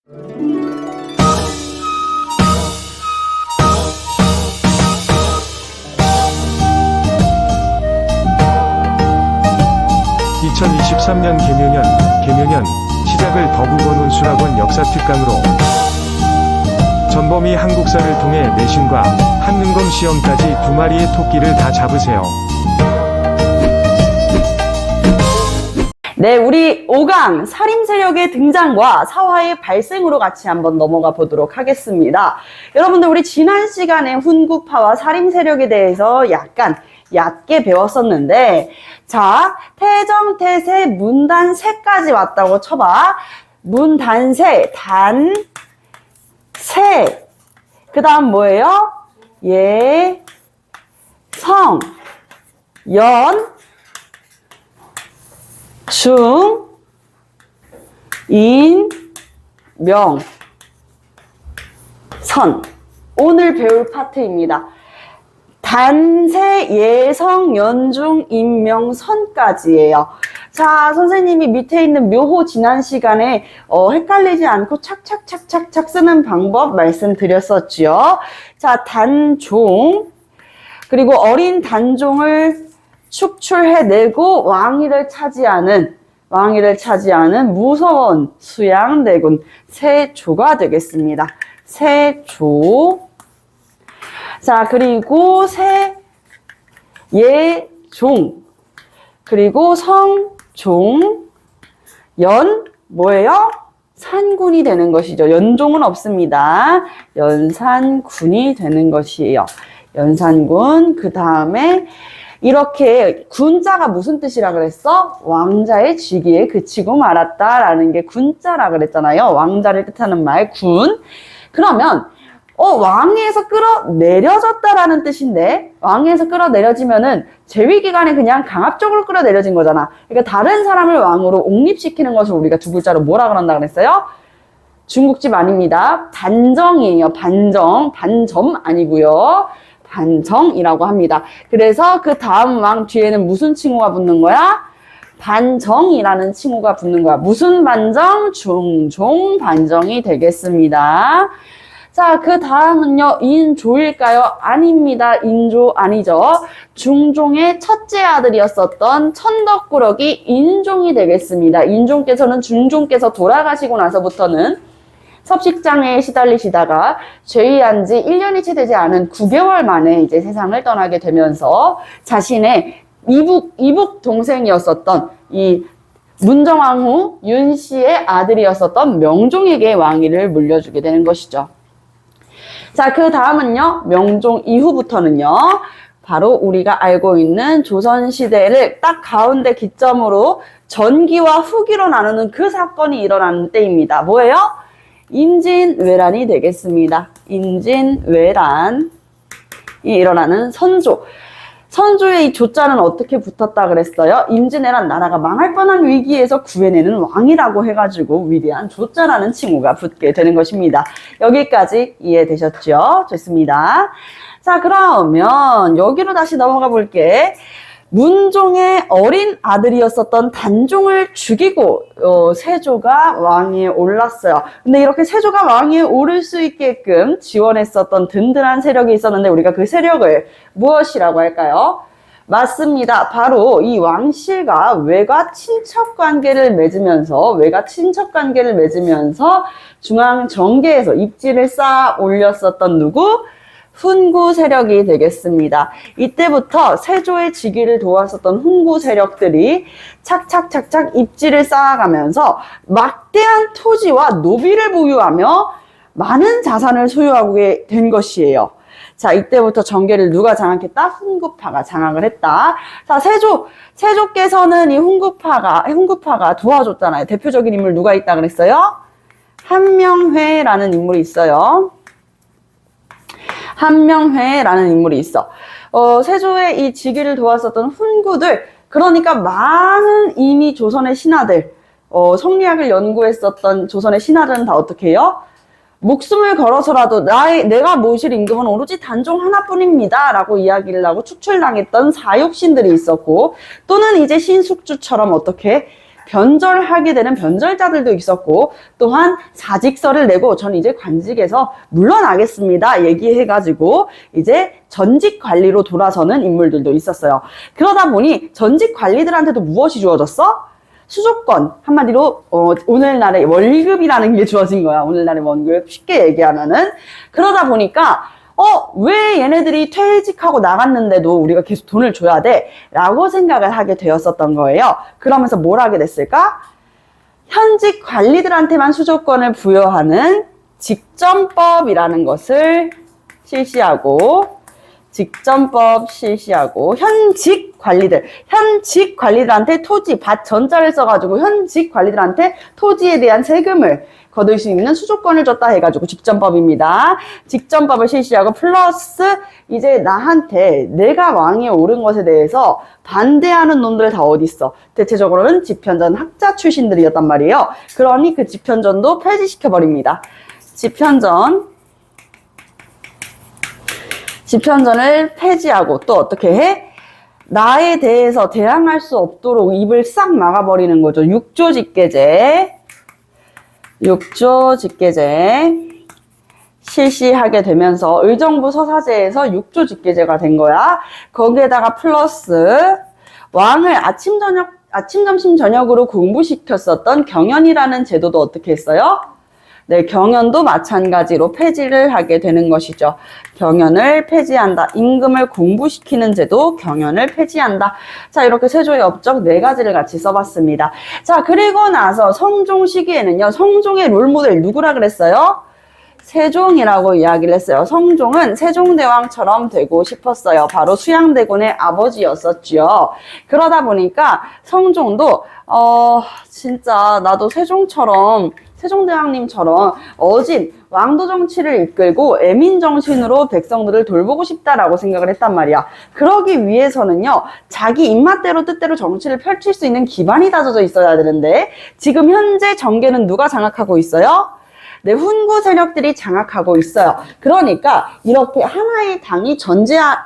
(2023년) 개묘년 시작을 더국원 수락원 역사특강으로 전범위 한국사를 통해 내신과 한능검 시험까지 2마리의 토끼를 다 잡으세요. 네, 우리 5강 살림세력의 등장과 사화의 발생으로 같이 한번 넘어가 보도록 하겠습니다. 여러분들, 우리 지난 시간에 훈구파와 살림세력에 대해서 약간 얕게 배웠었는데, 자, 태정태세, 문단세까지 왔다고 쳐봐. 문단세, 단세. 그 다음 뭐예요? 예, 성, 연, 중, 인, 명, 선. 오늘 배울 파트입니다. 단세, 예성, 연중, 인명, 선까지예요. 자, 선생님이 밑에 있는 묘호 지난 시간에 헷갈리지 않고 착착착착착 쓰는 방법 말씀드렸었지요. 자, 단종, 그리고 어린 단종을 축출해내고 왕위를 차지하는 무서운 수양대군 세조가 되겠습니다. 세조. 자, 그리고 예종, 그리고 성종, 뭐예요? 산군이 되는 것이죠. 연종은 없습니다. 연산군이 되는 것이에요. 연산군. 그 다음에 이렇게 군자가 무슨 뜻이라 그랬어? 왕자의 직위에 그치고 말았다라는 게 군자라 그랬잖아요. 왕자를 뜻하는 말 군. 그러면 왕위에서 끌어내려졌다라는 뜻인데, 왕위에서 끌어내려지면은 재위기간에 그냥 강압적으로 끌어내려진 거잖아. 그러니까 다른 사람을 왕으로 옹립시키는 것을 우리가 두 글자로 뭐라 그런다 그랬어요? 중국집 아닙니다. 반정이에요. 반점 아니고요. 반정이라고 합니다. 그래서 그 다음 왕 뒤에는 무슨 칭호가 붙는 거야? 반정이라는 칭호가 붙는 거야. 무슨 반정? 중종 반정이 되겠습니다. 자, 그 다음은요, 인조일까요? 아닙니다. 인조 아니죠. 중종의 첫째 아들이었었던 천덕꾸러기 인종이 되겠습니다. 인종께서는 중종께서 돌아가시고 나서부터는 섭식장애에 시달리시다가 죄위한 지 1년이 채 되지 않은 9개월 만에 이제 세상을 떠나게 되면서 자신의 이북 동생이었었던 이 문정왕후 윤씨의 아들이었었던 명종에게 왕위를 물려주게 되는 것이죠. 자, 그 다음은요, 명종 이후부터는요, 바로 우리가 알고 있는 조선시대를 딱 가운데 기점으로 전기와 후기로 나누는 그 사건이 일어나는 때입니다. 뭐예요? 임진왜란이 되겠습니다. 임진왜란이 일어나는 선조. 선조의 이 조자는 어떻게 붙었다 그랬어요? 임진왜란, 나라가 망할 뻔한 위기에서 구해내는 왕이라고 해가지고 위대한 조자라는 칭호가 붙게 되는 것입니다. 여기까지 이해되셨죠? 좋습니다. 자, 그러면 여기로 다시 넘어가 볼게. 문종의 어린 아들이었었던 단종을 죽이고 세조가 왕위에 올랐어요. 근데 이렇게 세조가 왕위에 오를 수 있게끔 지원했었던 든든한 세력이 있었는데 우리가 그 세력을 무엇이라고 할까요? 맞습니다. 바로 이 왕실과 외가 친척 관계를 맺으면서 중앙 정계에서 입지를 쌓아 올렸었던 누구? 훈구 세력이 되겠습니다. 이때부터 세조의 즉위를 도왔었던 훈구 세력들이 착착착착 입지를 쌓아가면서 막대한 토지와 노비를 보유하며 많은 자산을 소유하게 된 것이에요. 자, 이때부터 정계를 누가 장악했다? 훈구파가 장악을 했다. 자, 세조께서는 이 훈구파가 도와줬잖아요. 대표적인 인물 누가 있다 그랬어요? 한명회라는 인물이 있어요. 한명회라는 인물이 있어. 세조의 이 즉위를 도왔었던 훈구들, 그러니까 많은 이미 조선의 신하들, 성리학을 연구했었던 조선의 신하들은 다 어떻게 해요? 목숨을 걸어서라도 내가 모실 임금은 오로지 단종 하나뿐입니다 라고 이야기를 하고 축출당했던 사육신들이 있었고, 또는 이제 신숙주처럼 어떻게 변절하게 되는 변절자들도 있었고, 또한 사직서를 내고 전 이제 관직에서 물러나겠습니다 얘기해가지고 이제 전직 관리로 돌아서는 인물들도 있었어요. 그러다 보니 전직 관리들한테도 무엇이 주어졌어? 수조권, 한마디로 오늘날의 월급이라는 게 주어진 거야. 오늘날의 월급, 쉽게 얘기하면은. 그러다 보니까 왜 얘네들이 퇴직하고 나갔는데도 우리가 계속 돈을 줘야 돼? 라고 생각을 하게 되었었던 거예요. 그러면서 뭘 하게 됐을까? 현직 관리들한테만 수조권을 부여하는 직전법이라는 것을 실시하고, 직전법 실시하고, 현직 관리들한테 토지, 밭 전자를 써가지고 현직 관리들한테 토지에 대한 세금을 거둘 수 있는 수조권을 줬다 해가지고 직전법입니다. 직전법을 실시하고 플러스 이제 나한테 내가 왕위에 오른 것에 대해서 반대하는 놈들 다 어디 있어? 대체적으로는 집현전 학자 출신들이었단 말이에요. 그러니 그 집현전도 폐지시켜버립니다. 집현전을 폐지하고 또 어떻게 해? 나에 대해서 대항할 수 없도록 입을 싹 막아버리는 거죠. 육조직계제 실시하게 되면서 의정부 서사제에서 육조직계제가 된 거야. 거기에다가 플러스 왕을 아침, 점심, 저녁으로 공부시켰었던 경연이라는 제도도 어떻게 했어요? 네, 경연도 마찬가지로 폐지를 하게 되는 것이죠. 경연을 폐지한다. 임금을 공부시키는 제도, 경연을 폐지한다. 자, 이렇게 세조의 업적 4가지를 같이 써봤습니다. 자, 그리고 나서 성종 시기에는요, 성종의 롤모델 누구라 그랬어요? 세종이라고 이야기를 했어요. 성종은 세종대왕처럼 되고 싶었어요. 바로 수양대군의 아버지였었죠. 그러다 보니까 성종도 진짜 나도 세종대왕님처럼 어진 왕도 정치를 이끌고 애민 정신으로 백성들을 돌보고 싶다라고 생각을 했단 말이야. 그러기 위해서는요, 자기 입맛대로 뜻대로 정치를 펼칠 수 있는 기반이 다져져 있어야 되는데, 지금 현재 정계는 누가 장악하고 있어요? 네, 훈구 세력들이 장악하고 있어요. 그러니까 이렇게 하나의 당이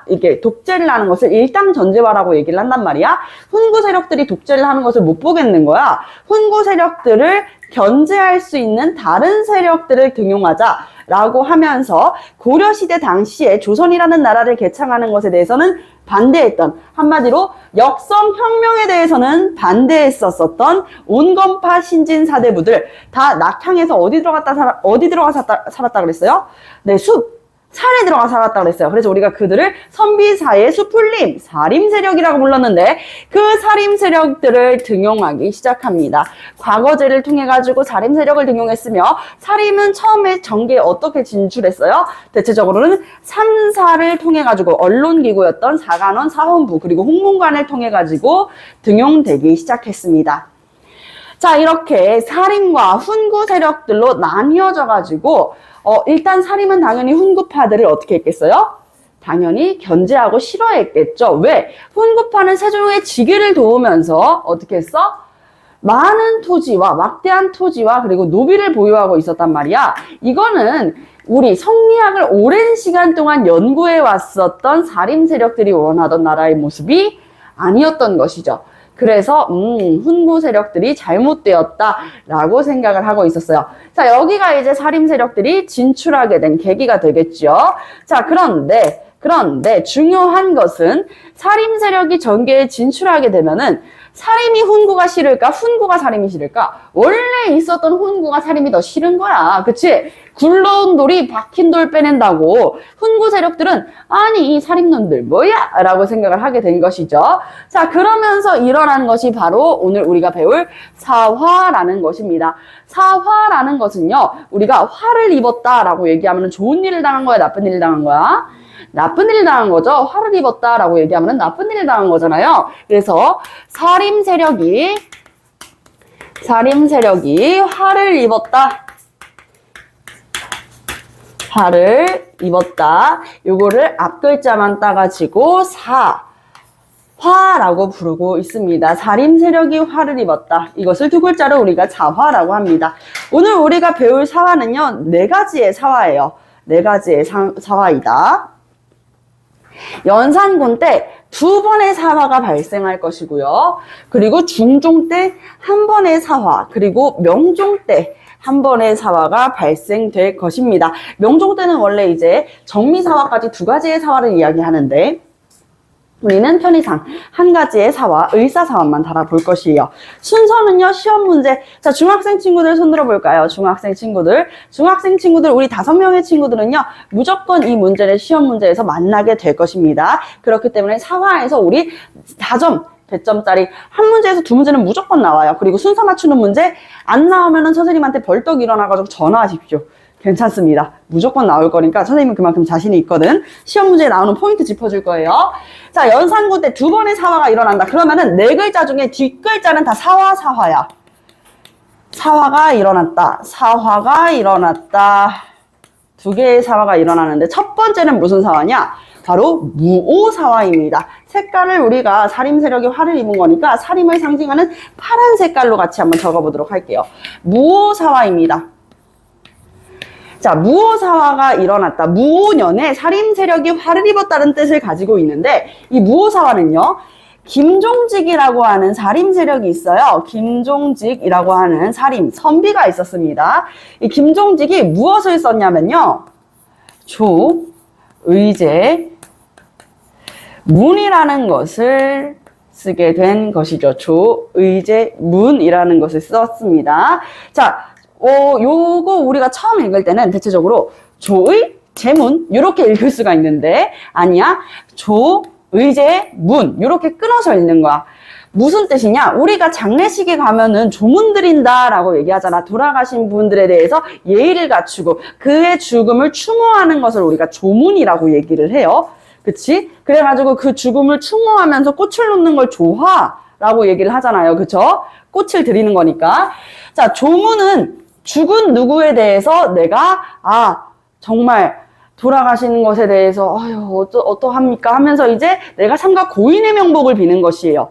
이게 독재를 하는 것을 일당 전제화라고 얘기를 한단 말이야. 훈구 세력들이 독재를 하는 것을 못 보겠는 거야. 훈구 세력들을 견제할 수 있는 다른 세력들을 등용하자라고 하면서 고려시대 당시에 조선이라는 나라를 개창하는 것에 대해서는 반대했던, 한마디로 역성혁명에 대해서는 반대했었던 온건파 신진사대부들 다 낙향해서 어디 들어가 살았다 그랬어요? 네, 산에 들어가 살았다 그랬어요. 그래서 우리가 그들을 선비사의 수풀림, 사림 세력이라고 불렀는데, 그 사림 세력들을 등용하기 시작합니다. 과거제를 통해 가지고 사림 세력을 등용했으며, 사림은 처음에 정계에 어떻게 진출했어요? 대체적으로는 3사를 통해 가지고 언론기구였던 사관원, 사원부, 그리고 홍문관을 통해 가지고 등용되기 시작했습니다. 자, 이렇게 사림과 훈구 세력들로 나뉘어져 가지고 일단 사림은 당연히 훈구파들을 어떻게 했겠어요? 당연히 견제하고 싫어했겠죠. 왜? 훈구파는 세종의 직위를 도우면서 어떻게 했어? 많은 토지와 막대한 토지와 그리고 노비를 보유하고 있었단 말이야. 이거는 우리 성리학을 오랜 시간 동안 연구해 왔었던 사림 세력들이 원하던 나라의 모습이 아니었던 것이죠. 그래서 훈구 세력들이 잘못되었다라고 생각을 하고 있었어요. 자, 여기가 이제 사림 세력들이 진출하게 된 계기가 되겠죠. 자, 그런데 중요한 것은 사림 세력이 전계에 진출하게 되면은 사림이 훈구가 싫을까? 훈구가 사림이 싫을까? 원래 있었던 훈구가 사림이 더 싫은 거야. 그치? 굴러온 돌이 박힌 돌 빼낸다고 훈구 세력들은 아니 이 사림놈들 뭐야? 라고 생각을 하게 된 것이죠. 자, 그러면서 일어난 것이 바로 오늘 우리가 배울 사화라는 것입니다. 사화라는 것은요, 우리가 화를 입었다라고 얘기하면 좋은 일을 당한 거야? 나쁜 일을 당한 거야? 나쁜 일을 당한 거죠. 화를 입었다라고 얘기하면 나쁜 일을 당한 거잖아요. 그래서 사림 세력이 화를 입었다. 요거를 앞글자만 따가지고 화라고 부르고 있습니다. 사림 세력이 화를 입었다. 이것을 두 글자로 우리가 사화라고 합니다. 오늘 우리가 배울 사화는요, 4가지의 사화예요. 4가지의 사화이다. 연산군 때 2번의 사화가 발생할 것이고요. 그리고 중종 때 1번의 사화, 그리고 명종 때 1번의 사화가 발생될 것입니다. 명종 때는 원래 이제 정미사화까지 2가지의 사화를 이야기하는데 우리는 편의상 1가지의 사화, 의사사화만 달아볼 것이에요. 순서는요, 시험 문제. 자, 중학생 친구들 손 들어볼까요? 중학생 친구들, 우리 5명의 친구들은요, 무조건 이 문제를 시험 문제에서 만나게 될 것입니다. 그렇기 때문에 사화에서 우리 4점, 100점짜리 한 문제에서 2문제는 무조건 나와요. 그리고 순서 맞추는 문제 안 나오면은 선생님한테 벌떡 일어나가지고 전화하십시오. 괜찮습니다. 무조건 나올 거니까 선생님은 그만큼 자신이 있거든. 시험 문제에 나오는 포인트 짚어줄 거예요. 자, 연산군 때 2번의 사화가 일어난다. 그러면은 4글자 중에 뒷글자는 다 사화야. 사화가 일어났다. 2개의 사화가 일어나는데 첫 번째는 무슨 사화냐? 바로 무오사화입니다. 색깔을 우리가 사림 세력이 화를 입은 거니까 사림을 상징하는 파란 색깔로 같이 한번 적어보도록 할게요. 무오사화입니다. 자, 무오사화가 일어났다. 무오년에 사림 세력이 화를 입었다는 뜻을 가지고 있는데 이 무오사화는요. 김종직이라고 하는 사림 세력이 있어요. 김종직이라고 하는 사림, 선비가 있었습니다. 이 김종직이 무엇을 썼냐면요. 조의제 문이라는 것을 쓰게 된 것이죠. 조의제 문이라는 것을 썼습니다. 자, 요거 우리가 처음 읽을 때는 대체적으로 조의 제문 이렇게 읽을 수가 있는데 아니야. 조의제 문 이렇게 끊어서 읽는 거야. 무슨 뜻이냐? 우리가 장례식에 가면은 조문 드린다라고 얘기하잖아. 돌아가신 분들에 대해서 예의를 갖추고 그의 죽음을 추모하는 것을 우리가 조문이라고 얘기를 해요. 그치? 그래가지고 그 죽음을 추모하면서 꽃을 놓는 걸 조화라고 얘기를 하잖아요. 그쵸? 꽃을 드리는 거니까. 자, 조문은 죽은 누구에 대해서 내가 정말 돌아가시는 것에 대해서 어떠합니까 하면서 이제 내가 삼가 고인의 명복을 비는 것이에요.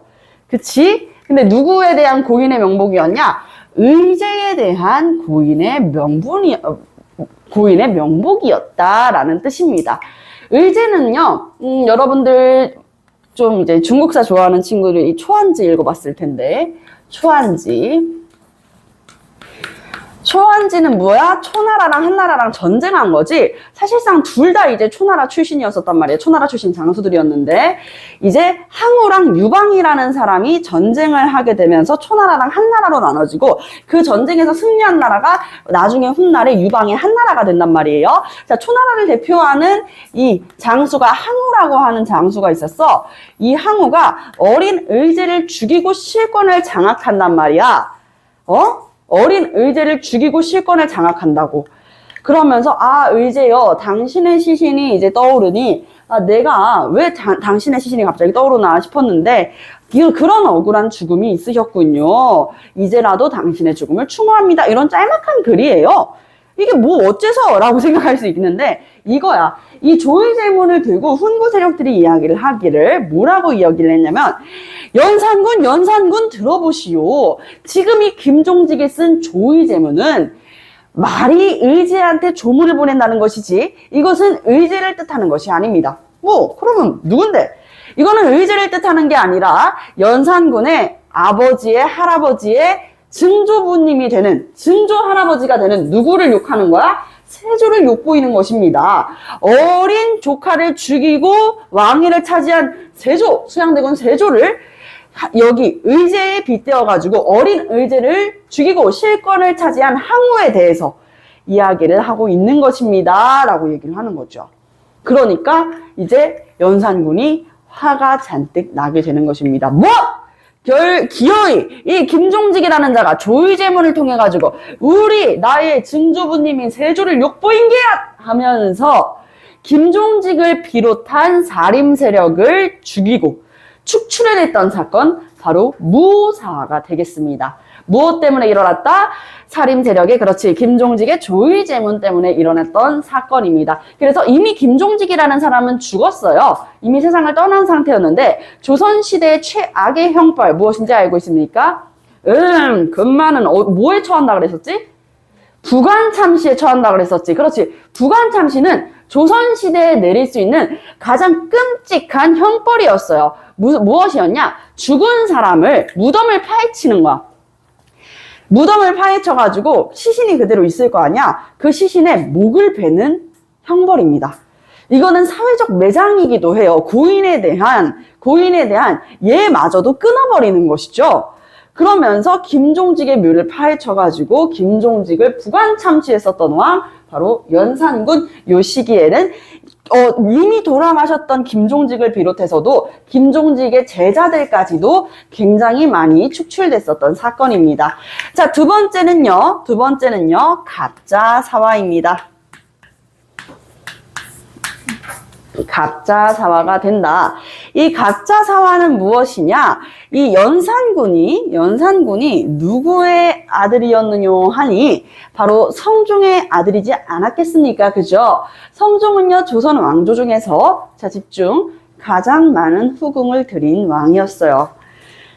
그치? 근데 누구에 대한 고인의 명복이었냐? 의제에 대한 고인의 명복이었다라는 뜻입니다. 의제는요, 여러분들 좀 이제 중국사 좋아하는 친구들이 초안지 읽어봤을 텐데, 초안지는 뭐야? 초나라랑 한나라랑 전쟁한 거지. 사실상 둘 다 이제 초나라 출신이었었단 말이에요. 초나라 출신 장수들이었는데 이제 항우랑 유방이라는 사람이 전쟁을 하게 되면서 초나라랑 한나라로 나눠지고 그 전쟁에서 승리한 나라가 나중에 훗날에 유방의 한나라가 된단 말이에요. 자, 초나라를 대표하는 이 장수가 항우라고 하는 장수가 있었어. 이 항우가 어린 의제를 죽이고 실권을 장악한단 말이야. 어린 의제를 죽이고 실권을 장악한다고. 그러면서 의제여 당신의 시신이 이제 떠오르니 내가 왜 당신의 시신이 갑자기 떠오르나 싶었는데 그런 억울한 죽음이 있으셨군요. 이제라도 당신의 죽음을 추모합니다. 이런 짤막한 글이에요. 이게 뭐 어째서 라고 생각할 수 있는데 이거야. 이 조의제문을 들고 훈구 세력들이 이야기를 하기를 뭐라고 이야기를 했냐면 연산군 들어보시오. 지금 이 김종직이 쓴 조의제문은 말이 의제한테 조문을 보낸다는 것이지 이것은 의제를 뜻하는 것이 아닙니다. 그러면 누군데? 이거는 의제를 뜻하는 게 아니라 연산군의 아버지의 할아버지의 증조부님이 되는 증조 할아버지가 되는 누구를 욕하는 거야? 세조를 욕보이는 것입니다. 어린 조카를 죽이고 왕위를 차지한 세조, 수양대군 세조를 여기 의제에 빗대어가지고 어린 의제를 죽이고 실권을 차지한 항우에 대해서 이야기를 하고 있는 것입니다. 라고 얘기를 하는 거죠. 그러니까 이제 연산군이 화가 잔뜩 나게 되는 것입니다. 기어이 이 김종직이라는 자가 조의제문을 통해 가지고 나의 증조부님인 세조를 욕보인 게야 하면서 김종직을 비롯한 사림 세력을 죽이고 축출해냈던 사건 바로 무오사화가 되겠습니다. 무엇 때문에 일어났다? 사림 세력의 김종직의 조의제문 때문에 일어났던 사건입니다. 그래서 이미 김종직이라는 사람은 죽었어요. 이미 세상을 떠난 상태였는데 조선시대의 최악의 형벌 무엇인지 알고 있습니까? 금마는 뭐에 처한다 그랬었지? 부관참시에 처한다 그랬었지. 그렇지. 부관참시는 조선시대에 내릴 수 있는 가장 끔찍한 형벌이었어요. 무엇이었냐? 죽은 사람을 무덤을 파헤치는 거야. 무덤을 파헤쳐가지고 시신이 그대로 있을 거 아니야? 그 시신에 목을 베는 형벌입니다. 이거는 사회적 매장이기도 해요. 고인에 대한 예마저도 끊어버리는 것이죠. 그러면서 김종직의 묘를 파헤쳐가지고 김종직을 부관참시했었던 왕, 바로 연산군. 요 시기에는 이미 돌아가셨던 김종직을 비롯해서도 김종직의 제자들까지도 굉장히 많이 축출됐었던 사건입니다. 자, 두 번째는요, 갑자사화입니다. 갑자사화가 된다. 이 갑자사화는 무엇이냐? 이 연산군이 누구의 아들이었느냐 하니 바로 성종의 아들이지 않았겠습니까? 그죠? 성종은요, 조선 왕조 중에서, 자, 집중, 가장 많은 후궁을 들인 왕이었어요.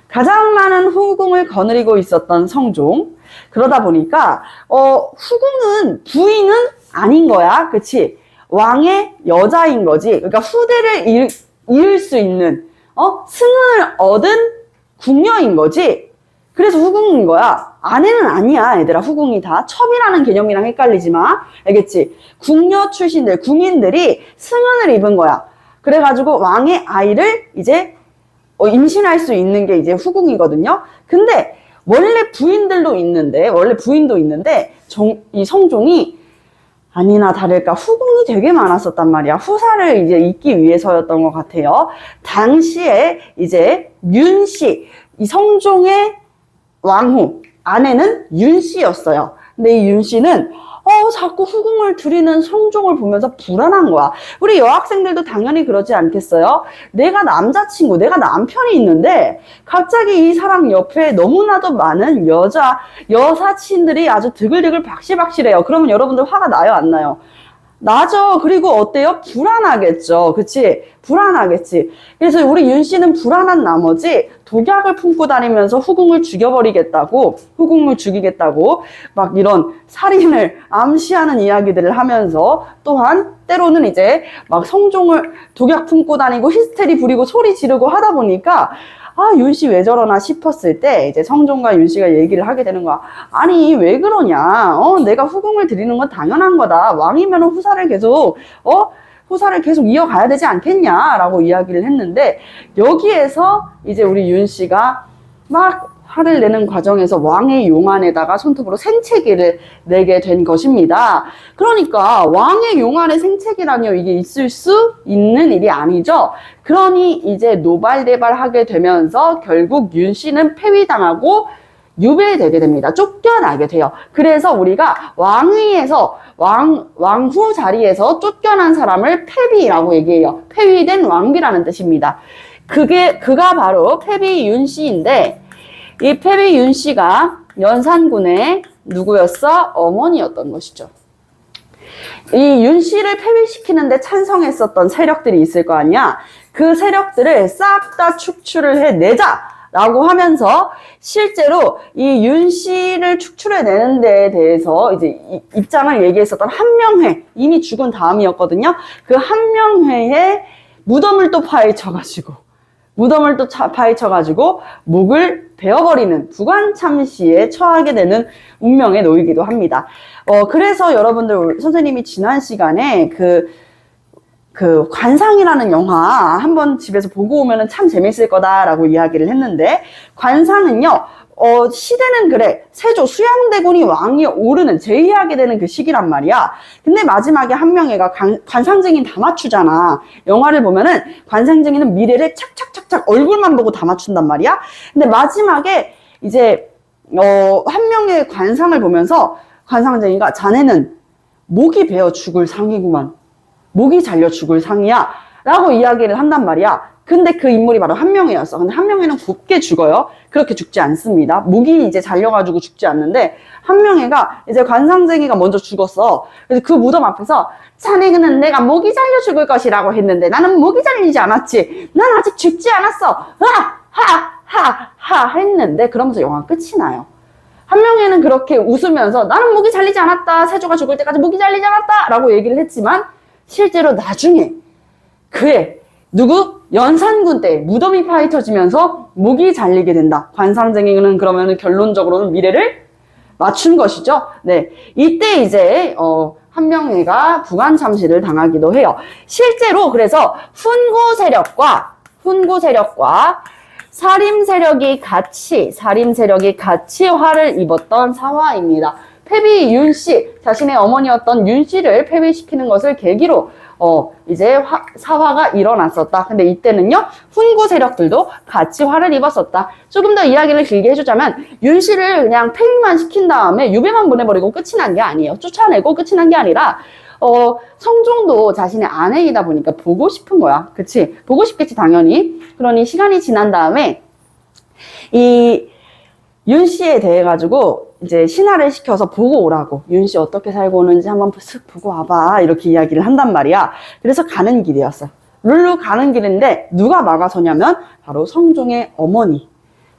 가장 많은 후궁을 거느리고 있었던 성종. 그러다 보니까 후궁은 부인은 아닌 거야. 그치? 왕의 여자인 거지. 그러니까 후대를 이을 수 있는 승을 얻은 궁녀인 거지. 그래서 후궁인 거야. 아내는 아니야, 얘들아. 후궁이 다 첩이라는 개념이랑 헷갈리지 마. 알겠지? 궁녀 출신들, 궁인들이 승은을 입은 거야. 그래가지고 왕의 아이를 이제 임신할 수 있는 게 이제 후궁이거든요. 근데 원래 부인도 있는데 이 성종이 아니나 다를까 후궁이 되게 많았었단 말이야. 후사를 이제 잇기 위해서였던 것 같아요. 당시에 이제 윤씨, 이 성종의 왕후, 아내는 윤씨였어요. 근데 이 윤씨는 자꾸 후궁을 들이는 성종을 보면서 불안한 거야. 우리 여학생들도 당연히 그러지 않겠어요? 내가 남자친구, 내가 남편이 있는데 갑자기 이 사람 옆에 너무나도 많은 여사친들이 아주 드글드글 박실박실해요. 그러면 여러분들 화가 나요, 안 나요? 나죠. 그리고 어때요? 불안하겠죠. 그치? 불안하겠지. 그래서 우리 윤 씨는 불안한 나머지 독약을 품고 다니면서 후궁을 죽이겠다고 막 이런 살인을 암시하는 이야기들을 하면서 또한 때로는 이제 막 성종을 독약 품고 다니고 히스테리 부리고 소리 지르고 하다 보니까 윤 씨 왜 저러나 싶었을 때 이제 성종과 윤 씨가 얘기를 하게 되는 거야. 아니 왜 그러냐? 내가 후궁을 드리는 건 당연한 거다. 왕이면 후사를 계속 이어가야 되지 않겠냐라고 이야기를 했는데 여기에서 이제 우리 윤 씨가 막 화를 내는 과정에서 왕의 용안에다가 손톱으로 생채기를 내게 된 것입니다. 그러니까 왕의 용안에 생채기라뇨, 이게 있을 수 있는 일이 아니죠. 그러니 이제 노발대발하게 되면서 결국 윤 씨는 폐위당하고 유배되게 됩니다. 쫓겨나게 돼요. 그래서 우리가 왕위에서 왕후 자리에서 쫓겨난 사람을 폐비라고 얘기해요. 폐위된 왕비라는 뜻입니다. 그가 바로 폐비 윤 씨인데 이 폐비 윤 씨가 연산군의 누구였어? 어머니였던 것이죠. 이 윤 씨를 폐위시키는데 찬성했었던 세력들이 있을 거 아니야? 그 세력들을 싹 다 축출을 해내자라고 하면서 실제로 이 윤 씨를 축출해내는 데에 대해서 이제 입장을 얘기했었던 한명회, 이미 죽은 다음이었거든요. 그 한명회에 무덤을 또 파헤쳐가지고 목을 베어버리는 부관참시에 처하게 되는 운명에 놓이기도 합니다. 그래서 여러분들 선생님이 지난 시간에 그 관상이라는 영화 한번 집에서 보고 오면은 참 재밌을 거다라고 이야기를 했는데, 관상은요, 시대는 그래. 세조 수양대군이 왕이 오르는, 제위하게 되는 그 시기란 말이야. 근데 마지막에 한명회가 관상쟁이는 다 맞추잖아. 영화를 보면은 관상쟁이는 미래를 착착착착 얼굴만 보고 다 맞춘단 말이야. 근데 마지막에 이제 한명회의 관상을 보면서 관상쟁이가 자네는 목이 베어 죽을 상이구만. 목이 잘려 죽을 상이야. 라고 이야기를 한단 말이야. 근데 그 인물이 바로 한명회였어. 근데 한명회는 곱게 죽어요. 그렇게 죽지 않습니다. 목이 이제 잘려가지고 죽지 않는데, 한명회가 이제 관상쟁이가 먼저 죽었어. 그래서 그 무덤 앞에서 자네는 내가 목이 잘려 죽을 것이라고 했는데 나는 목이 잘리지 않았지. 난 아직 죽지 않았어. 하하하 했는데, 그러면서 영화 끝이 나요. 한명회는 그렇게 웃으면서 나는 목이 잘리지 않았다. 세조가 죽을 때까지 목이 잘리지 않았다. 라고 얘기를 했지만, 실제로 나중에 그의 누구? 연산군 때 무더미 파헤쳐지면서 목이 잘리게 된다. 관상쟁이는 그러면 결론적으로는 미래를 맞춘 것이죠. 네, 이때 이제 한명회가 부관 참시를 당하기도 해요. 실제로 그래서 훈구 세력과 사림 세력이 같이 화를 입었던 사화입니다. 패비 윤씨, 자신의 어머니였던 윤씨를 패비시키는 것을 계기로 이제 사화가 일어났었다. 근데 이때는요, 훈구 세력들도 같이 화를 입었었다. 조금 더 이야기를 길게 해주자면, 윤씨를 그냥 패비만 시킨 다음에 유배만 보내버리고 끝이 난 게 아니에요. 쫓아내고 끝이 난 게 아니라, 성종도 자신의 아내이다 보니까 보고 싶은 거야. 그치? 보고 싶겠지, 당연히. 그러니 시간이 지난 다음에, 이 윤씨에 대해 가지고, 이제 신하를 시켜서 보고 오라고. 윤씨 어떻게 살고 오는지 한번 쓱 보고 와봐. 이렇게 이야기를 한단 말이야. 그래서 가는 길이었어. 룰루 가는 길인데 누가 막아서냐면 바로 성종의 어머니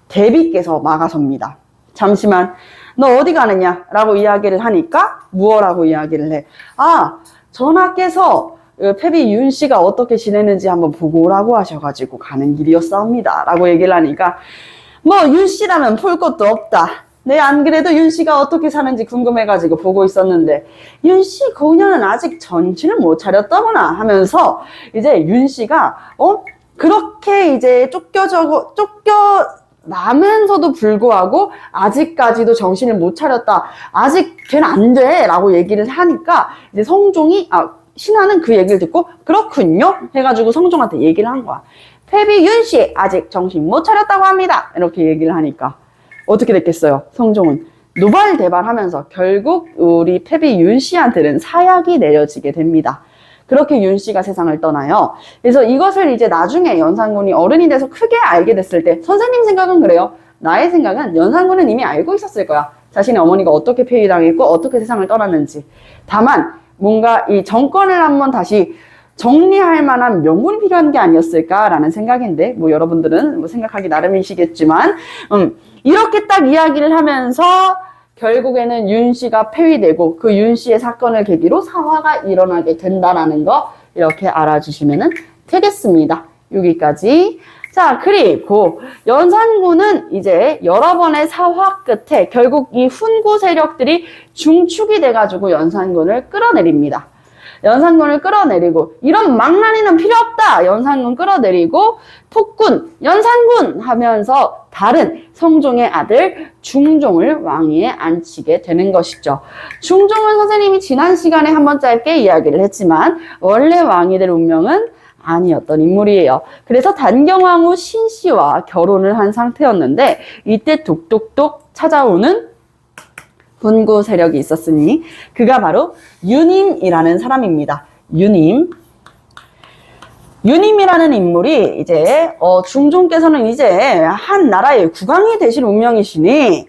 대비께서 막아섭니다. 잠시만, 너 어디 가느냐? 라고 이야기를 하니까 무엇라고 이야기를 해? 아, 전하께서 패비 윤씨가 어떻게 지내는지 한번 보고 오라고 하셔가지고 가는 길이었사옵니다. 라고 얘기를 하니까 뭐 윤씨라면 볼 것도 없다. 네, 안 그래도 윤씨가 어떻게 사는지 궁금해가지고 보고 있었는데 윤씨 고녀는 아직 정신을 못 차렸더구나 하면서 이제 윤씨가 그렇게 이제 쫓겨나면서도 불구하고 아직까지도 정신을 못 차렸다. 아직 걔는 안 돼. 라고 얘기를 하니까 이제 성종이 신하는 그 얘기를 듣고 그렇군요 해가지고 성종한테 얘기를 한 거야. 패비 윤씨 아직 정신 못 차렸다고 합니다. 이렇게 얘기를 하니까 어떻게 됐겠어요? 성종은 노발대발하면서 결국 우리 패비 윤씨한테는 사약이 내려지게 됩니다. 그렇게 윤씨가 세상을 떠나요. 그래서 이것을 이제 나중에 연산군이 어른이 돼서 크게 알게 됐을 때 선생님 생각은 그래요. 나의 생각은 연산군은 이미 알고 있었을 거야. 자신의 어머니가 어떻게 폐위당했고 어떻게 세상을 떠났는지. 다만 뭔가 이 정권을 한번 다시 정리할 만한 명분이 필요한 게 아니었을까라는 생각인데 뭐 여러분들은 뭐 생각하기 나름이시겠지만 이렇게 딱 이야기를 하면서 결국에는 윤씨가 폐위되고 그 윤씨의 사건을 계기로 사화가 일어나게 된다라는 거 이렇게 알아주시면 되겠습니다. 여기까지. 자, 그리고 연산군은 이제 여러 번의 사화 끝에 결국 이 훈구 세력들이 중축이 돼가지고 연산군을 끌어내립니다. 연산군을 끌어내리고 이런 망나니는 필요 없다. 연산군 끌어내리고 폭군, 연산군 하면서 다른 성종의 아들 중종을 왕위에 앉히게 되는 것이죠. 중종은 선생님이 지난 시간에 한번 짧게 이야기를 했지만 원래 왕이 될 운명은 아니었던 인물이에요. 그래서 단경왕후 신씨와 결혼을 한 상태였는데 이때 독독독 찾아오는 훈구 세력이 있었으니 그가 바로 유님이라는 사람입니다. 유님이라는 인물이 이제 중종께서는 이제 한 나라의 국왕이 되실 운명이시니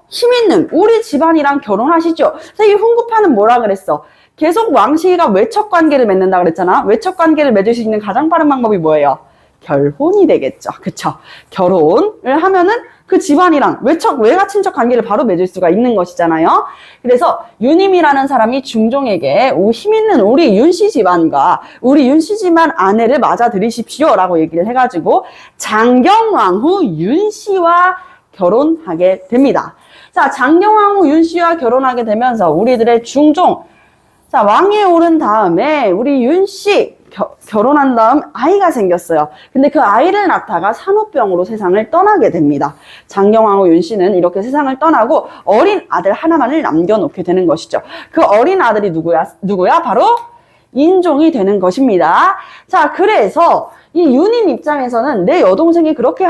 힘 있는 우리 집안이랑 결혼하시죠. 그래서 이 훈구파는 뭐라 그랬어? 계속 왕실과 외척 관계를 맺는다 그랬잖아. 외척 관계를 맺을 수 있는 가장 빠른 방법이 뭐예요? 결혼이 되겠죠. 그쵸? 결혼을 하면은 그 집안이랑 외가 친척 관계를 바로 맺을 수가 있는 것이잖아요. 그래서 유님이라는 사람이 중종에게 힘 있는 우리 윤씨 집안과 우리 윤씨 집안 아내를 맞아들이십시오 라고 얘기를 해가지고 장경왕후 윤씨와 결혼하게 됩니다. 자, 장경왕후 윤씨와 결혼하게 되면서 우리들의 중종, 자, 왕위에 오른 다음에 우리 윤씨 결혼한 다음 아이가 생겼어요. 근데 그 아이를 낳다가 산후병으로 세상을 떠나게 됩니다. 장경왕후 윤씨는 이렇게 세상을 떠나고 어린 아들 하나만을 남겨놓게 되는 것이죠. 그 어린 아들이 누구야? 바로 인종이 되는 것입니다. 자, 그래서 이 유님 입장에서는 내 여동생이 그렇게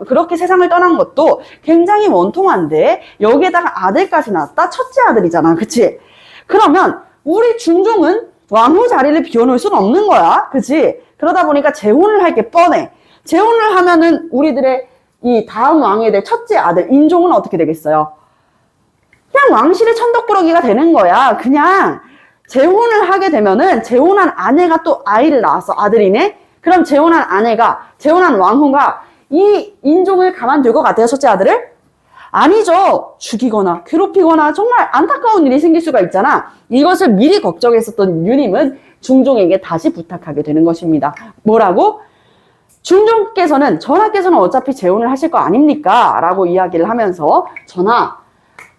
그렇게 세상을 떠난 것도 굉장히 원통한데 여기에다가 아들까지 낳았다? 첫째 아들이잖아. 그치? 그러면 우리 중종은 왕후 자리를 비워놓을 수는 없는 거야. 그치? 그러다 보니까 재혼을 할 게 뻔해. 재혼을 하면은 우리들의 이 다음 왕에 될 첫째 아들, 인종은 어떻게 되겠어요? 그냥 왕실의 천덕꾸러기가 되는 거야. 그냥 재혼을 하게 되면은 재혼한 아내가 또 아이를 낳았어. 아들이네? 그럼 재혼한 왕후가 이 인종을 가만둘 것 같아요? 첫째 아들을? 아니죠. 죽이거나 괴롭히거나 정말 안타까운 일이 생길 수가 있잖아. 이것을 미리 걱정했었던 유님은 중종에게 다시 부탁하게 되는 것입니다. 뭐라고? 중종께서는 전하께서는 어차피 재혼을 하실 거 아닙니까? 라고 이야기를 하면서 전하,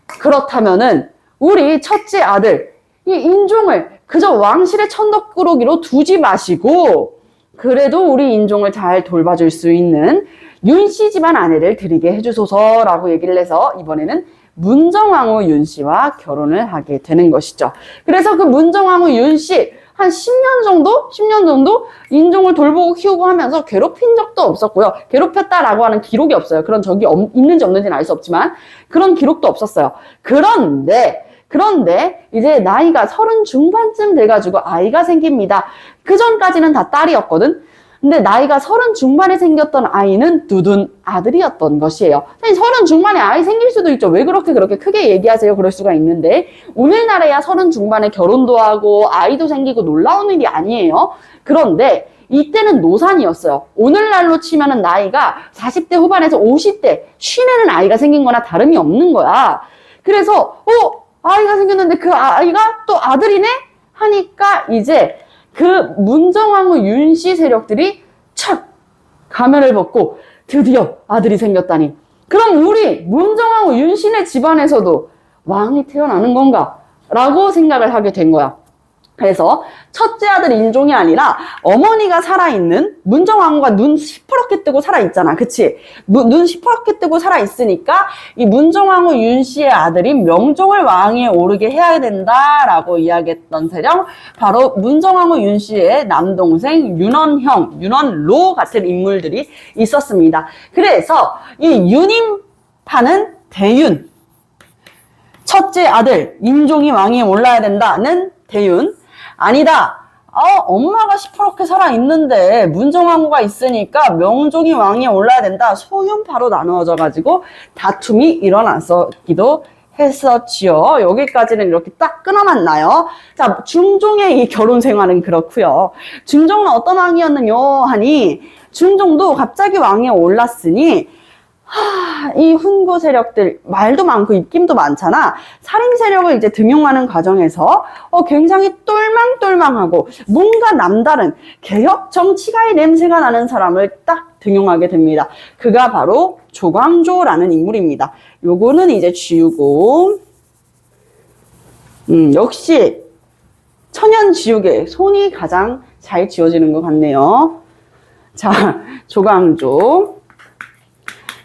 그렇다면은 우리 첫째 아들 이 인종을 그저 왕실의 천덕꾸러기로 두지 마시고 그래도 우리 인종을 잘 돌봐줄 수 있는 윤씨 집안 아내를 드리게 해주소서라고 얘기를 해서 이번에는 문정왕후 윤씨와 결혼을 하게 되는 것이죠. 그래서 그 문정왕후 윤씨 한 10년 정도 인종을 돌보고 키우고 하면서 괴롭힌 적도 없었고요. 괴롭혔다라고 하는 기록이 없어요. 그런 적이 있는지 없는지는 알 수 없지만 그런 기록도 없었어요. 그런데 이제 나이가 30 중반쯤 돼가지고 아이가 생깁니다. 그 전까지는 다 딸이었거든. 근데 나이가 30 중반에 생겼던 아이는 두둔 아들이었던 것이에요. 30 중반에 아이 생길 수도 있죠. 왜 그렇게 크게 얘기하세요? 그럴 수가 있는데 우리나라야 30 중반에 결혼도 하고 아이도 생기고 놀라운 일이 아니에요. 그런데 이때는 노산이었어요. 오늘날로 치면은 나이가 40대 후반에서 50대 쉬내는 아이가 생긴 거나 다름이 없는 거야. 그래서 아이가 생겼는데 그 아이가 또 아들이네? 하니까 이제 그 문정왕후 윤씨 세력들이 착 가면을 벗고 드디어 아들이 생겼다니. 그럼 우리 문정왕후 윤씨네 집안에서도 왕이 태어나는 건가? 라고 생각을 하게 된 거야. 그래서 첫째 아들 인종이 아니라 어머니가 살아있는 문정왕후가 눈 시퍼렇게 뜨고 살아있잖아. 그치? 눈 시퍼렇게 뜨고 살아있으니까 이 문정왕후 윤씨의 아들이 명종을 왕위에 오르게 해야 된다라고 이야기했던 세력 바로 문정왕후 윤씨의 남동생 윤원형, 윤원로 같은 인물들이 있었습니다. 그래서 이 윤임파는 대윤, 첫째 아들 인종이 왕위에 올라야 된다는 대윤, 아니다. 엄마가 시퍼렇게 살아있는데 문정왕후가 있으니까 명종이 왕위에 올라야 된다. 소윤파로 나누어져가지고 다툼이 일어났었기도 했었지요. 여기까지는 이렇게 딱 끊어놨나요? 자, 중종의 이 결혼 생활은 그렇고요. 중종은 어떤 왕이었느냐 하니 중종도 갑자기 왕위에 올랐으니 이 훈구 세력들 말도 많고 입김도 많잖아. 살인 세력을 이제 등용하는 과정에서 굉장히 똘망똘망하고 뭔가 남다른 개혁 정치가의 냄새가 나는 사람을 딱 등용하게 됩니다. 그가 바로 조광조라는 인물입니다. 요거는 이제 지우고 역시 천연지우개 손이 가장 잘 지워지는 것 같네요. 자,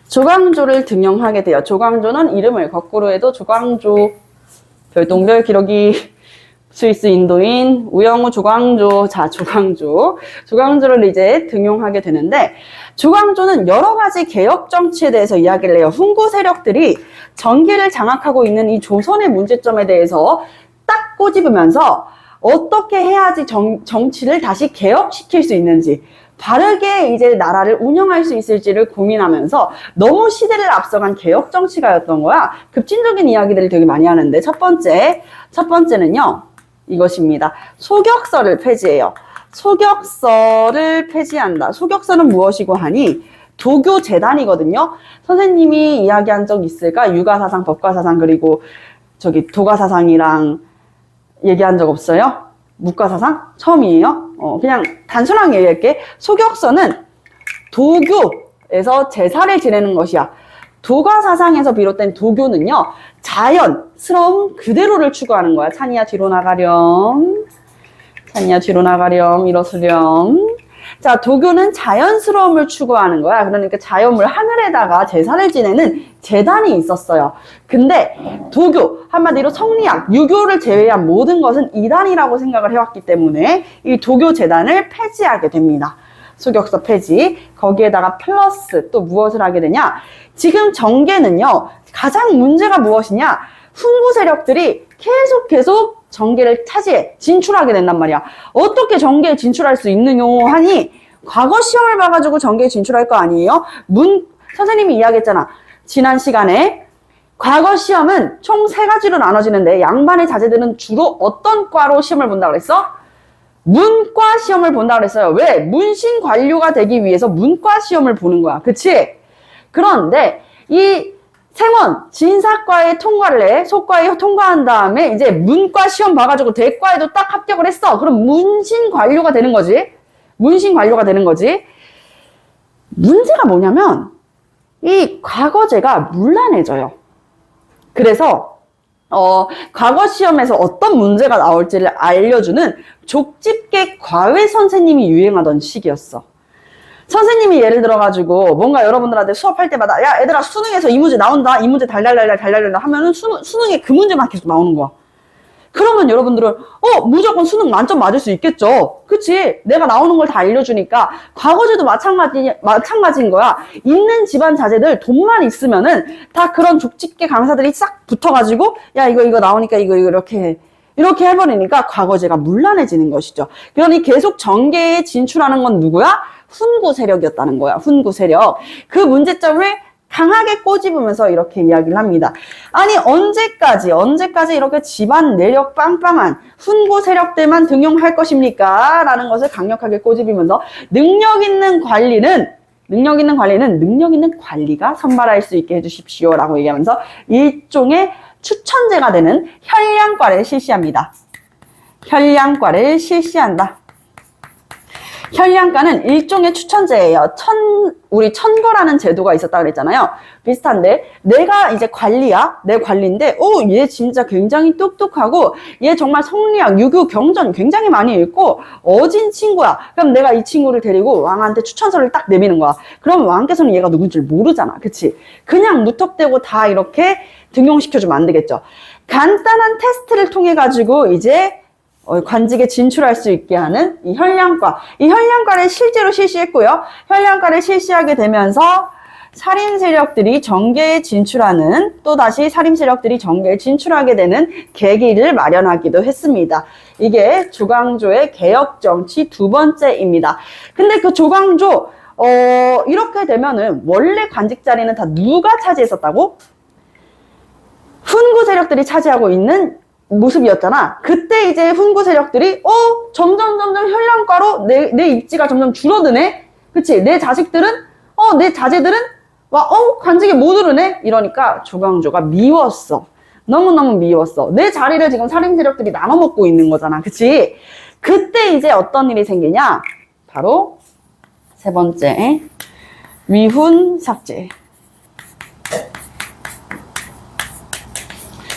조광조를 등용하게 돼요. 조광조는 이름을 거꾸로 해도 조광조, 별똥별 기러기, 스위스 인도인, 우영우 조광조. 자, 조광조를 이제 등용하게 되는데 조광조는 여러 가지 개혁 정치에 대해서 이야기를 해요. 훈구 세력들이 정계를 장악하고 있는 이 조선의 문제점에 대해서 딱 꼬집으면서 어떻게 해야지 정치를 다시 개혁시킬 수 있는지 바르게 이제 나라를 운영할 수 있을지를 고민하면서 너무 시대를 앞서간 개혁 정치가였던 거야. 급진적인 이야기들을 되게 많이 하는데 첫 번째는요. 이것입니다. 소격서를 폐지해요. 소격서를 폐지한다. 소격서는 무엇이고 하니 도교재단이거든요. 선생님이 이야기한 적 있을까? 유가사상, 법가사상 그리고 도가사상이랑 얘기한 적 없어요? 묵가사상? 처음이에요? 그냥 단순하게 얘기할게. 소격서는 도교에서 제사를 지내는 것이야. 도가사상에서 비롯된 도교는요, 자연스러운 그대로를 추구하는 거야. 찬이야, 뒤로 나가렴. 일어서렴. 자, 도교는 자연스러움을 추구하는 거야. 그러니까 자연물 하늘에다가 제사를 지내는 제단이 있었어요. 근데 도교, 한마디로 성리학, 유교를 제외한 모든 것은 이단이라고 생각을 해왔기 때문에 이 도교 제단을 폐지하게 됩니다. 소격서 폐지. 거기에다가 플러스 또 무엇을 하게 되냐? 지금 정계는요, 가장 문제가 무엇이냐? 훈구 세력들이 계속 정계를 차지해 진출하게 된단 말이야. 어떻게 정계에 진출할 수 있느냐 하니 과거 시험을 봐가지고 정계에 진출할 거 아니에요? 선생님이 이야기했잖아. 지난 시간에 과거 시험은 총 3가지로 나눠지는데 양반의 자제들은 주로 어떤 과로 시험을 본다고 그랬어? 문과 시험을 본다고 그랬어요. 왜? 문신 관료가 되기 위해서 문과 시험을 보는 거야. 그치? 그런데 이 생원, 진사과에 통과를 해. 소과에 통과한 다음에 이제 문과 시험 봐가지고 대과에도 딱 합격을 했어. 그럼 문신관료가 되는 거지. 문신관료가 되는 거지. 문제가 뭐냐면 이 과거제가 문란해져요. 그래서 과거 시험에서 어떤 문제가 나올지를 알려주는 족집게 과외 선생님이 유행하던 시기였어. 선생님이 예를 들어가지고 뭔가 여러분들한테 수업할 때마다 야 얘들아 수능에서 이 문제 나온다 이 문제 달달달달 하면은 수능에 그 문제만 계속 나오는 거야. 그러면 여러분들은 무조건 수능 만점 맞을 수 있겠죠. 그치? 내가 나오는 걸 다 알려주니까 과거제도 마찬가지인 거야. 있는 집안 자제들 돈만 있으면은 다 그런 족집게 강사들이 싹 붙어가지고 야 이거 나오니까 이거 이렇게 해버리니까 과거제가 문란해지는 것이죠. 그러니 계속 전개에 진출하는 건 누구야? 훈구 세력이었다는 거야. 훈구 세력. 그 문제점을 강하게 꼬집으면서 이렇게 이야기를 합니다. 아니 언제까지 이렇게 집안 내력 빵빵한 훈구 세력들만 등용할 것입니까? 라는 것을 강력하게 꼬집으면서 능력 있는 관리는 능력 있는 관리가 선발할 수 있게 해주십시오 라고 얘기하면서 일종의 추천제가 되는 현량과를 실시합니다. 현량과를 실시한다. 현량과는 일종의 추천제예요. 우리 천거라는 제도가 있었다 그랬잖아요. 비슷한데 내가 이제 관리야. 내 관리인데 얘 진짜 굉장히 똑똑하고 얘 정말 성리학, 유교, 경전 굉장히 많이 읽고 어진 친구야. 그럼 내가 이 친구를 데리고 왕한테 추천서를 딱 내미는 거야. 그럼 왕께서는 얘가 누군지 모르잖아. 그치? 그냥 무턱대고 다 이렇게 등용시켜주면 안 되겠죠. 간단한 테스트를 통해 가지고 이제 관직에 진출할 수 있게 하는 이 현량과. 이 현량과를 실제로 실시했고요. 현량과를 실시하게 되면서 살인 세력들이 정계에 진출하는, 또다시 살인 세력들이 정계에 진출하게 되는 계기를 마련하기도 했습니다. 이게 조광조의 개혁 정치 두 번째입니다. 근데 그 조광조 이렇게 되면은 원래 관직 자리는 다 누가 차지했었다고? 훈구 세력들이 차지하고 있는 모습이었잖아. 그때 이제 훈구 세력들이 점점 현량과로 내 입지가 점점 줄어드네. 그치? 내 자식들은 내 자제들은 관직에 못 오르네. 이러니까 조광조가 미웠어. 너무너무 미웠어. 내 자리를 지금 살인 세력들이 나눠 먹고 있는 거잖아. 그치? 그때 이제 어떤 일이 생기냐? 바로 세 번째, 위훈 삭제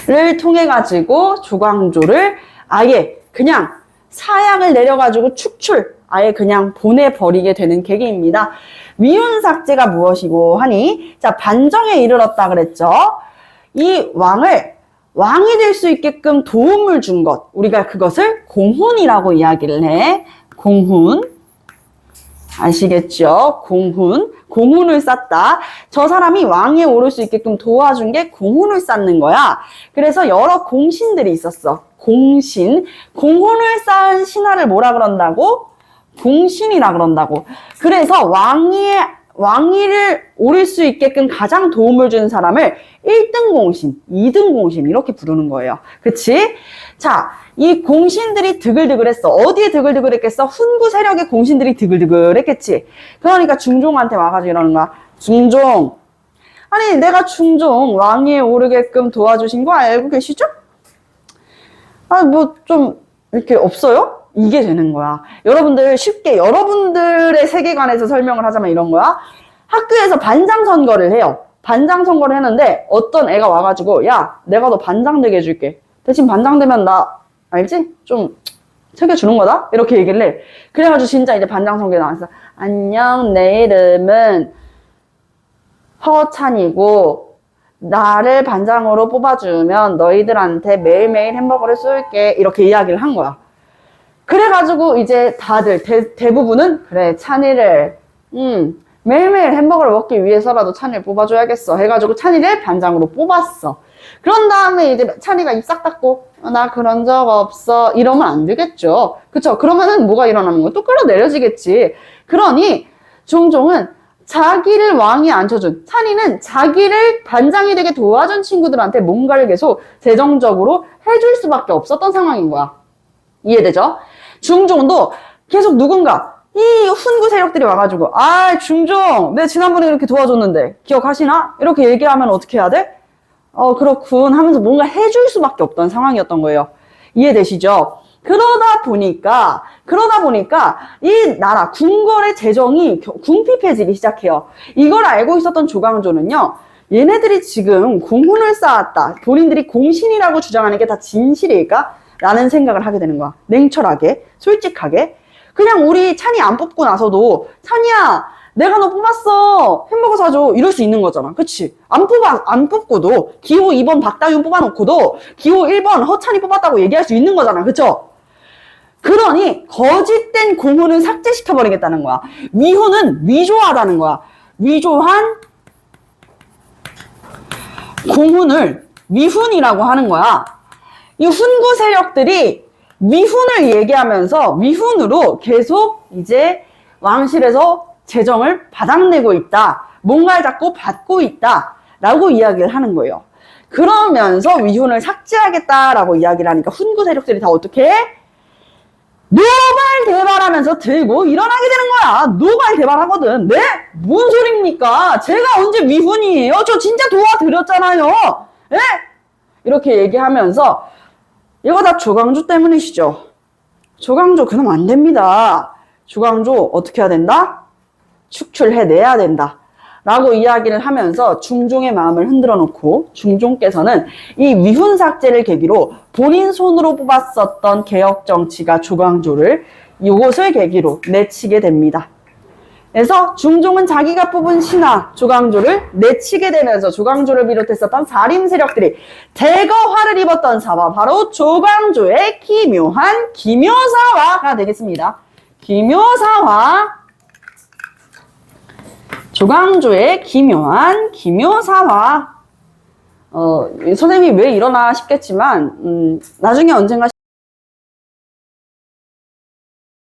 를 통해 가지고 조광조를 아예 그냥 사약을 내려가지고 아예 그냥 보내버리게 되는 계기입니다. 위훈 삭제가 무엇이고 하니, 자, 반정에 이르렀다 그랬죠. 이 왕이 될 수 있게끔 도움을 준 것, 우리가 그것을 공훈이라고 이야기를 해. 공훈. 아시겠죠? 공훈을 쌓다. 저 사람이 왕에 오를 수 있게끔 도와준 게 공훈을 쌓는 거야. 그래서 여러 공신들이 있었어. 공훈을 쌓은 신하를 뭐라 그런다고? 공신이라 그런다고. 그래서 왕위를 오를 수 있게끔 가장 도움을 준 사람을 1등 공신, 2등 공신 이렇게 부르는 거예요. 그치? 자, 이 공신들이 드글드글했어. 어디에 드글드글했겠어? 훈구 세력의 공신들이 드글드글했겠지. 그러니까 중종한테 와가지고 이러는 거야. 중종, 아니 내가 중종 왕위에 오르게끔 도와주신 거 알고 계시죠? 뭐 좀 이렇게 없어요? 이게 되는 거야. 여러분들 쉽게 여러분들의 세계관에서 설명을 하자면 이런 거야. 학교에서 반장 선거를 해요. 반장 선거를 했는데 어떤 애가 와가지고 야 내가 너 반장 되게 해줄게. 대신 반장 되면 나 알지? 좀 챙겨주는 거다? 이렇게 얘기를 해. 그래가지고 진짜 이제 반장 선거에 나왔어. 안녕, 내 이름은 허찬이고 나를 반장으로 뽑아주면 너희들한테 매일매일 햄버거를 쏠게. 이렇게 이야기를 한 거야. 그래가지고 이제 다들 대부분은 그래 찬이를 매일매일 햄버거를 먹기 위해서라도 찬이를 뽑아줘야겠어 해가지고 찬이를 반장으로 뽑았어. 그런 다음에 이제 찬이가 입 싹 닫고 나 그런 적 없어 이러면 안 되겠죠. 그쵸? 그러면은 뭐가 일어나는 거야? 또 끌어내려지겠지. 그러니 중종은 자기를 왕위에 앉혀준, 찬이는 자기를 반장이 되게 도와준 친구들한테 뭔가를 계속 재정적으로 해줄 수밖에 없었던 상황인 거야. 이해되죠? 중종도 계속 누군가 이 훈구 세력들이 와가지고, 아, 중종, 내 지난번에 이렇게 도와줬는데, 기억하시나? 이렇게 얘기하면 어떻게 해야 돼? 그렇군 하면서 뭔가 해줄 수밖에 없던 상황이었던 거예요. 이해되시죠? 그러다 보니까 이 나라 궁궐의 재정이 궁핍해지기 시작해요. 이걸 알고 있었던 조광조는요, 얘네들이 지금 공훈을 쌓았다, 본인들이 공신이라고 주장하는 게 다 진실일까? 라는 생각을 하게 되는 거야. 냉철하게, 솔직하게. 그냥 우리 찬이 안 뽑고 나서도, 찬이야, 내가 너 뽑았어, 햄버거 사줘, 이럴 수 있는 거잖아. 그치? 안 뽑고도 기호 2번 박다윤 뽑아놓고도 기호 1번 허찬이 뽑았다고 얘기할 수 있는 거잖아. 그쵸? 그러니 거짓된 공훈을 삭제시켜버리겠다는 거야. 위훈은 위조하라는 거야. 위조한 공훈을 위훈이라고 하는 거야. 이 훈구 세력들이 위훈을 얘기하면서 위훈으로 계속 이제 왕실에서 재정을 바닥내고 있다. 뭔가를 자꾸 받고 있다. 라고 이야기를 하는 거예요. 그러면서 위훈을 삭제하겠다라고 이야기를 하니까 훈구 세력들이 다 어떻게 해? 노발대발하면서 들고 일어나게 되는 거야. 노발대발하거든. 네? 뭔 소리입니까? 제가 언제 위훈이에요? 저 진짜 도와드렸잖아요. 예? 이렇게 얘기하면서 이거 다 조광조 때문이시죠. 조광조 그럼 안 됩니다. 조광조 어떻게 해야 된다? 축출해내야 된다. 라고 이야기를 하면서 중종의 마음을 흔들어 놓고 중종께서는 이 위훈 삭제를 계기로 본인 손으로 뽑았었던 개혁 정치가 조광조를 이것을 계기로 내치게 됩니다. 그래서 중종은 자기가 뽑은 신하 조광조를 내치게 되면서 조광조를 비롯했었던 사림 세력들이 대거 화를 입었던 사화 바로 조광조의 기묘한 기묘사화가 되겠습니다. 기묘사화. 조광조의 기묘한 기묘사화. 선생님이 왜 이러나 싶겠지만 나중에 언젠가